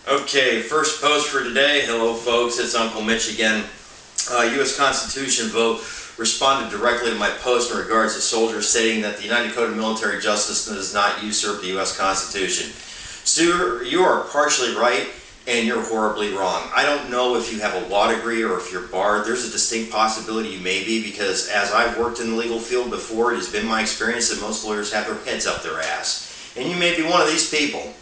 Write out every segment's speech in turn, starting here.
Okay, first post for today. Hello folks, it's Uncle Mitch again. U.S. Constitution vote responded directly to my post in regards to soldiers stating that the United Code of Military Justice does not usurp the U.S. Constitution. Sir, you are partially right and you're horribly wrong. I don't know if you have a law degree or if you're barred. There's a distinct possibility you may be, because as I've worked in the legal field before, it has been my experience that most lawyers have their heads up their ass. And you may be one of these people.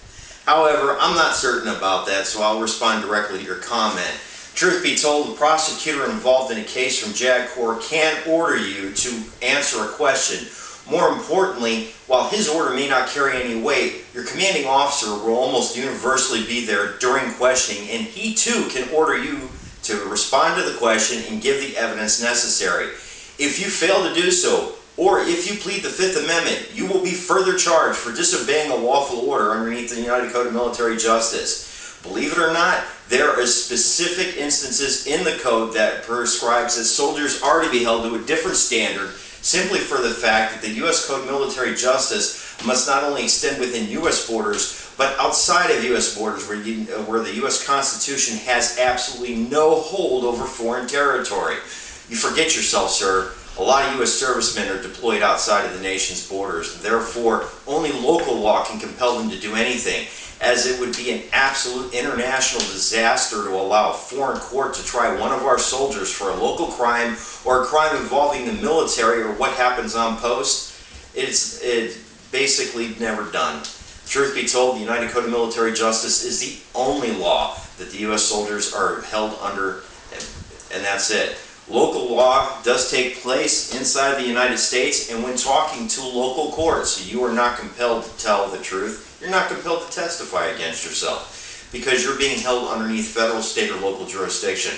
However, I'm not certain about that, so I'll respond directly to your comment. Truth be told, the prosecutor involved in a case from JAG Corps can order you to answer a question. More importantly, while his order may not carry any weight, your commanding officer will almost universally be there during questioning, and he too can order you to respond to the question and give the evidence necessary. If you fail to do so, or if you plead the Fifth Amendment, you will be further charged for disobeying a lawful order underneath the United Code of Military Justice. Believe it or not, there are specific instances in the code that prescribes that soldiers are to be held to a different standard simply for the fact that the U.S. Code of Military Justice must not only extend within U.S. borders, but outside of U.S. borders where the U.S. Constitution has absolutely no hold over foreign territory. You forget yourself, sir. A lot of U.S. servicemen are deployed outside of the nation's borders, and therefore only local law can compel them to do anything, as it would be an absolute international disaster to allow a foreign court to try one of our soldiers for a local crime or a crime involving the military or what happens on post. It's basically never done. Truth be told, the United Code of Military Justice is the only law that the U.S. soldiers are held under, and that's it. Local law does take place inside the United States, and when talking to local courts, you are not compelled to tell the truth. You're not compelled to testify against yourself, because you're being held underneath federal, state, or local jurisdiction.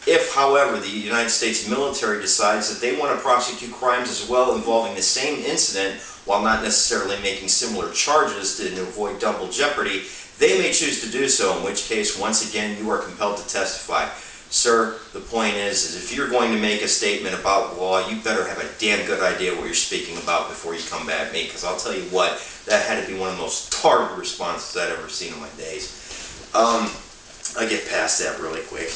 If, however, the United States military decides that they want to prosecute crimes as well involving the same incident, while not necessarily making similar charges to avoid double jeopardy, they may choose to do so, in which case, once again, you are compelled to testify. Sir, the point is if you're going to make a statement about law, you better have a damn good idea what you're speaking about before you come at me, because I'll tell you what, that had to be one of the most targeted responses I've ever seen in my days. I get past that really quick.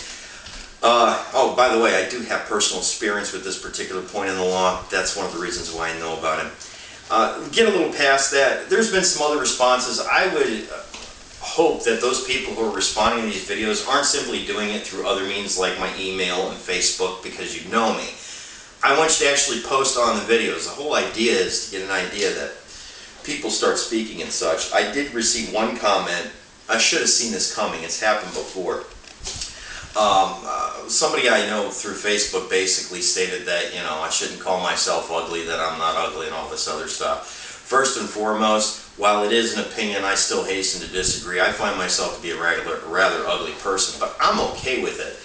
Oh, by the way, I do have personal experience with this particular point in the law. That's one of the reasons why I know about it. Get a little past that. There's been some other responses. I would hope that those people who are responding to these videos aren't simply doing it through other means like my email and Facebook because you know me. I want you to actually post on the videos. The whole idea is to get an idea that people start speaking and such. I did receive one comment. I should have seen this coming. It's happened before. Somebody I know through Facebook basically stated that, you know, I shouldn't call myself ugly, that I'm not ugly, and all this other stuff. First and foremost, while it is an opinion, I still hasten to disagree. I find myself to be a rather ugly person, but I'm okay with it.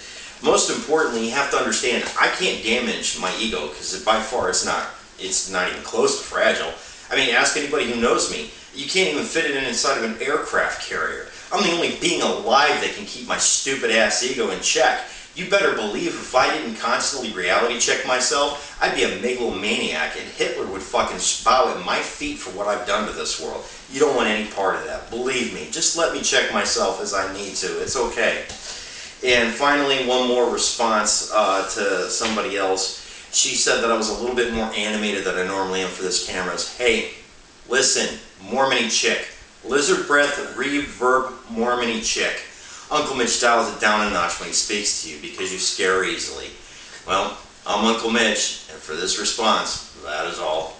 Most importantly, you have to understand, I can't damage my ego, because by far it's not even close to fragile. I mean, ask anybody who knows me. You can't even fit it inside of an aircraft carrier. I'm the only being alive that can keep my stupid ass ego in check. You better believe if I didn't constantly reality check myself, I'd be a megalomaniac, and Hitler would fucking bow at my feet for what I've done to this world. You don't want any part of that. Believe me. Just let me check myself as I need to. It's okay. And finally, one more response to somebody else. She said that I was a little bit more animated than I normally am for this camera. Hey, listen, Mormony chick. Lizard breath, reverb, Mormony chick. Uncle Mitch dials it down a notch when he speaks to you because you scare easily. Well, I'm Uncle Mitch, and for this response, that is all.